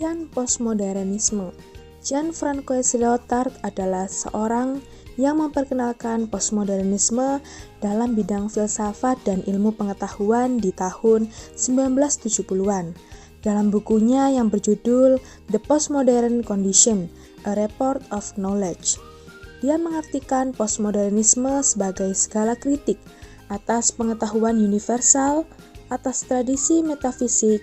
Pengertian postmodernisme. Jean-François Lyotard adalah seorang yang memperkenalkan postmodernisme dalam bidang filsafat dan ilmu pengetahuan di tahun 1970-an. Dalam bukunya yang berjudul The Postmodern Condition, A Report of Knowledge, dia mengartikan postmodernisme sebagai segala kritik atas pengetahuan universal, atas tradisi metafisik,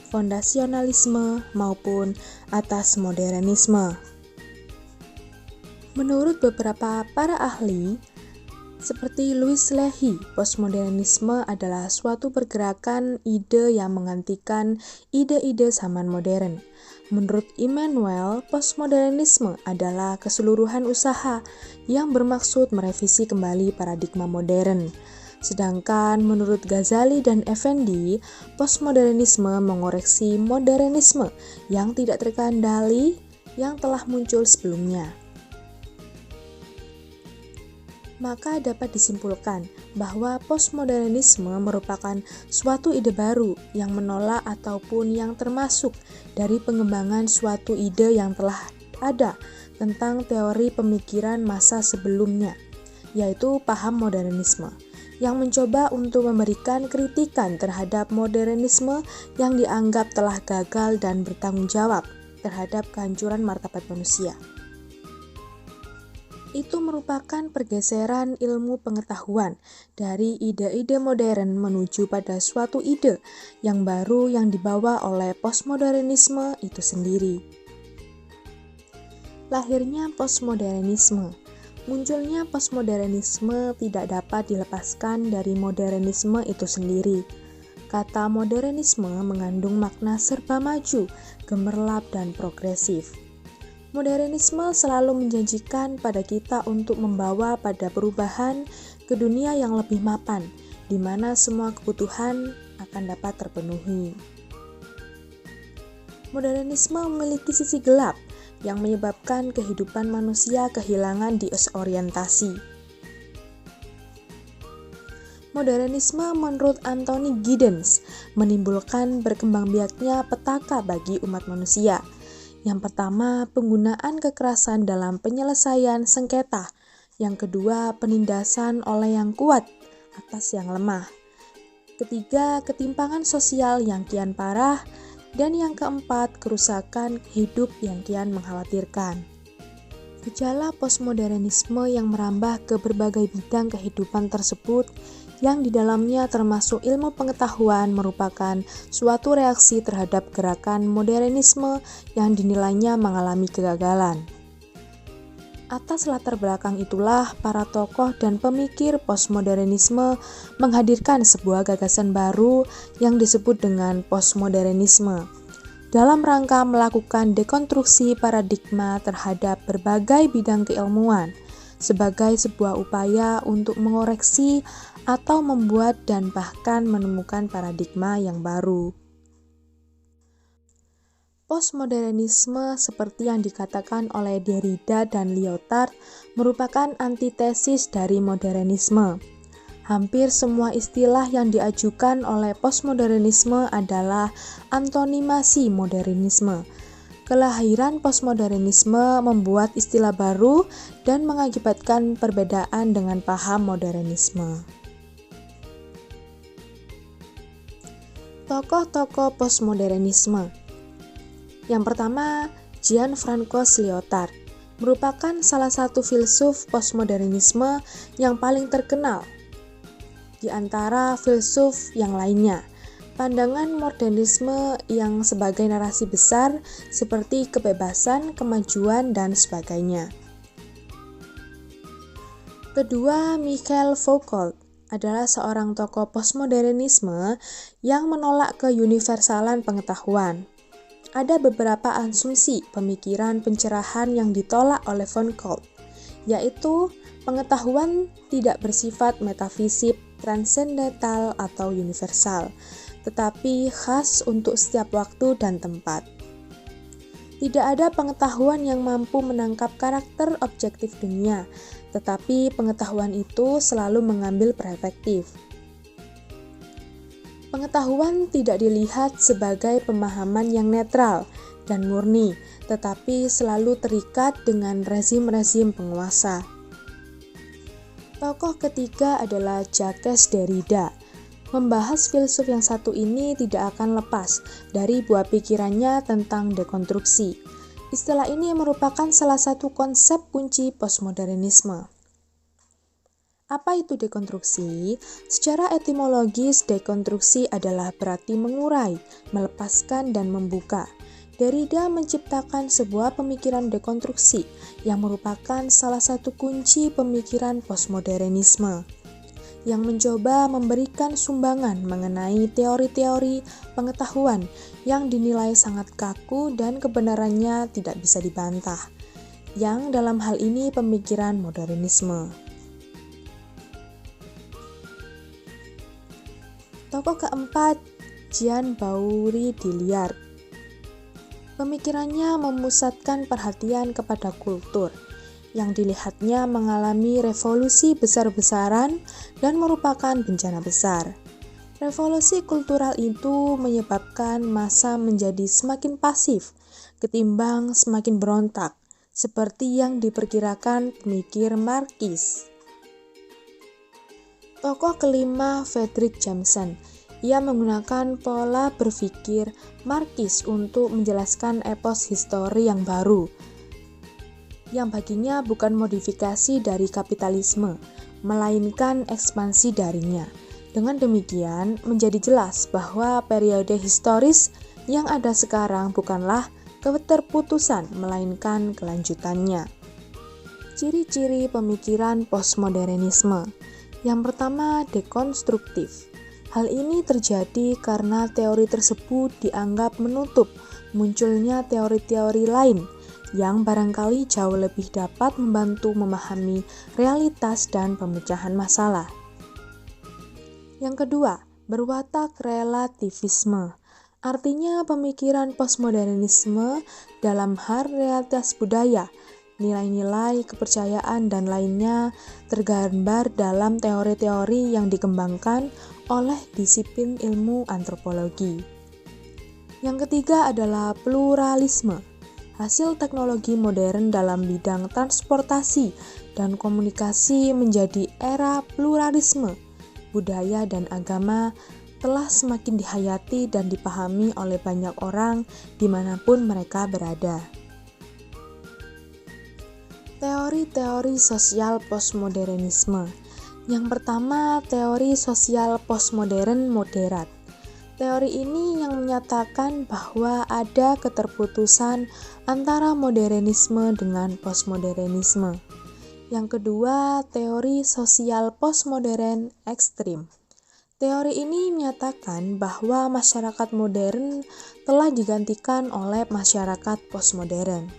fondasionalisme, maupun atas modernisme. Menurut beberapa para ahli, seperti Louis Lehy, postmodernisme adalah suatu pergerakan ide yang menggantikan ide-ide zaman modern. Menurut Immanuel, postmodernisme adalah keseluruhan usaha yang bermaksud merevisi kembali paradigma modern. Sedangkan menurut Ghazali dan Effendi, postmodernisme mengoreksi modernisme yang tidak terkendali yang telah muncul sebelumnya. Maka dapat disimpulkan bahwa postmodernisme merupakan suatu ide baru yang menolak ataupun yang termasuk dari pengembangan suatu ide yang telah ada tentang teori pemikiran masa sebelumnya, yaitu paham modernisme, yang mencoba untuk memberikan kritikan terhadap modernisme yang dianggap telah gagal dan bertanggung jawab terhadap kehancuran martabat manusia. Itu merupakan pergeseran ilmu pengetahuan dari ide-ide modern menuju pada suatu ide yang baru yang dibawa oleh postmodernisme itu sendiri. Lahirnya postmodernisme. Munculnya postmodernisme tidak dapat dilepaskan dari modernisme itu sendiri. Kata modernisme mengandung makna serba maju, gemerlap, dan progresif. Modernisme selalu menjanjikan pada kita untuk membawa pada perubahan ke dunia yang lebih mapan, di mana semua kebutuhan akan dapat terpenuhi. Modernisme memiliki sisi gelap, yang menyebabkan kehidupan manusia kehilangan disorientasi. Modernisme menurut Anthony Giddens menimbulkan berkembangbiaknya petaka bagi umat manusia. Yang pertama, penggunaan kekerasan dalam penyelesaian sengketa. Yang kedua, penindasan oleh yang kuat atas yang lemah. Ketiga, ketimpangan sosial yang kian parah. Dan yang keempat, kerusakan hidup yang kian mengkhawatirkan. Gejala postmodernisme yang merambah ke berbagai bidang kehidupan tersebut, yang di dalamnya termasuk ilmu pengetahuan, merupakan suatu reaksi terhadap gerakan modernisme yang dinilainya mengalami kegagalan. Atas latar belakang itulah para tokoh dan pemikir postmodernisme menghadirkan sebuah gagasan baru yang disebut dengan postmodernisme dalam rangka melakukan dekonstruksi paradigma terhadap berbagai bidang keilmuan sebagai sebuah upaya untuk mengoreksi atau membuat dan bahkan menemukan paradigma yang baru. Postmodernisme seperti yang dikatakan oleh Derrida dan Lyotard merupakan antitesis dari modernisme. Hampir semua istilah yang diajukan oleh postmodernisme adalah antonimasi modernisme. Kelahiran postmodernisme membuat istilah baru dan mengakibatkan perbedaan dengan paham modernisme. Tokoh-tokoh postmodernisme. Yang pertama, Jean-François Lyotard merupakan salah satu filsuf postmodernisme yang paling terkenal di antara filsuf yang lainnya. Pandangan modernisme yang sebagai narasi besar seperti kebebasan, kemajuan, dan sebagainya. Kedua, Michel Foucault adalah seorang tokoh postmodernisme yang menolak keuniversalan pengetahuan. Ada beberapa asumsi pemikiran pencerahan yang ditolak oleh Foucault, yaitu pengetahuan tidak bersifat metafisik, transendental, atau universal, tetapi khas untuk setiap waktu dan tempat. Tidak ada pengetahuan yang mampu menangkap karakter objektif dunia, tetapi pengetahuan itu selalu mengambil perspektif. Pengetahuan tidak dilihat sebagai pemahaman yang netral, dan murni, tetapi selalu terikat dengan rezim-rezim penguasa. Tokoh ketiga adalah Jacques Derrida. Membahas filsuf yang satu ini tidak akan lepas dari buah pikirannya tentang dekonstruksi. Istilah ini merupakan salah satu konsep kunci postmodernisme. Apa itu dekonstruksi? Secara etimologis, dekonstruksi adalah berarti mengurai, melepaskan, dan membuka. Derrida menciptakan sebuah pemikiran dekonstruksi yang merupakan salah satu kunci pemikiran postmodernisme, yang mencoba memberikan sumbangan mengenai teori-teori pengetahuan yang dinilai sangat kaku dan kebenarannya tidak bisa dibantah, yang dalam hal ini pemikiran modernisme. Tokoh keempat, Jean Baudrillard. Pemikirannya memusatkan perhatian kepada kultur, yang dilihatnya mengalami revolusi besar-besaran dan merupakan bencana besar. Revolusi kultural itu menyebabkan massa menjadi semakin pasif, ketimbang semakin berontak, seperti yang diperkirakan pemikir Marxis. Tokoh kelima, Fredric Jameson. Ia menggunakan pola berpikir Marxis untuk menjelaskan epos histori yang baru, yang baginya bukan modifikasi dari kapitalisme, melainkan ekspansi darinya. Dengan demikian, menjadi jelas bahwa periode historis yang ada sekarang bukanlah keterputusan, melainkan kelanjutannya. Ciri-ciri pemikiran postmodernisme. Yang pertama, dekonstruktif. Hal ini terjadi karena teori tersebut dianggap menutup munculnya teori-teori lain yang barangkali jauh lebih dapat membantu memahami realitas dan pemecahan masalah. Yang kedua, berwatak relativisme. Artinya pemikiran postmodernisme dalam hal realitas budaya, nilai-nilai, kepercayaan, dan lainnya tergambar dalam teori-teori yang dikembangkan oleh disiplin ilmu antropologi. Yang ketiga adalah pluralisme. Hasil teknologi modern dalam bidang transportasi dan komunikasi menjadi era pluralisme. Budaya dan agama telah semakin dihayati dan dipahami oleh banyak orang dimanapun mereka berada. Teori-teori sosial postmodernisme. Yang pertama, teori sosial postmodern moderat. Teori ini yang menyatakan bahwa ada keterputusan antara modernisme dengan postmodernisme. Yang kedua, teori sosial postmodern ekstrim. Teori ini menyatakan bahwa masyarakat modern telah digantikan oleh masyarakat postmodern.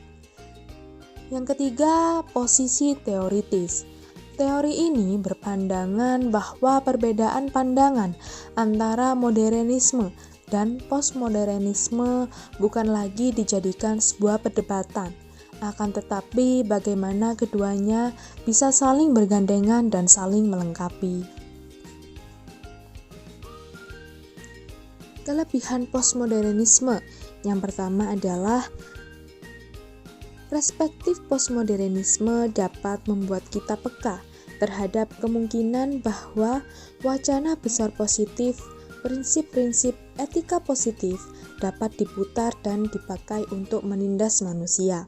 Yang ketiga, posisi teoritis. Teori ini berpandangan bahwa perbedaan pandangan antara modernisme dan postmodernisme bukan lagi dijadikan sebuah perdebatan, akan tetapi bagaimana keduanya bisa saling bergandengan dan saling melengkapi. Kelebihan postmodernisme. Yang pertama adalah perspektif postmodernisme dapat membuat kita peka terhadap kemungkinan bahwa wacana besar positif, prinsip-prinsip etika positif dapat diputar dan dipakai untuk menindas manusia.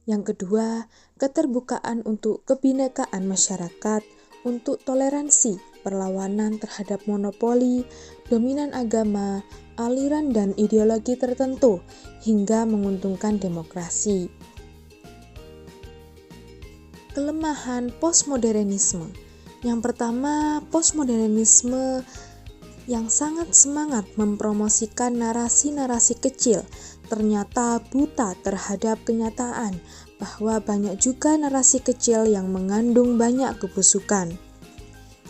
Yang kedua, keterbukaan untuk kebinekaan masyarakat, untuk toleransi, perlawanan terhadap monopoli, dominan agama, aliran dan ideologi tertentu, hingga menguntungkan demokrasi. Kelemahan postmodernisme. Yang pertama, postmodernisme yang sangat semangat mempromosikan narasi-narasi kecil ternyata buta terhadap kenyataan bahwa banyak juga narasi kecil yang mengandung banyak kebusukan.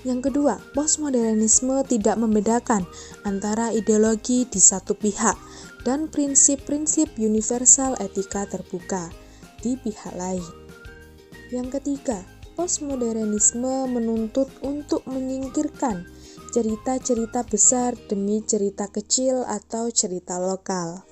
Yang kedua, postmodernisme tidak membedakan antara ideologi di satu pihak dan prinsip-prinsip universal etika terbuka di pihak lain. Yang ketiga, postmodernisme menuntut untuk menyingkirkan cerita-cerita besar demi cerita kecil atau cerita lokal.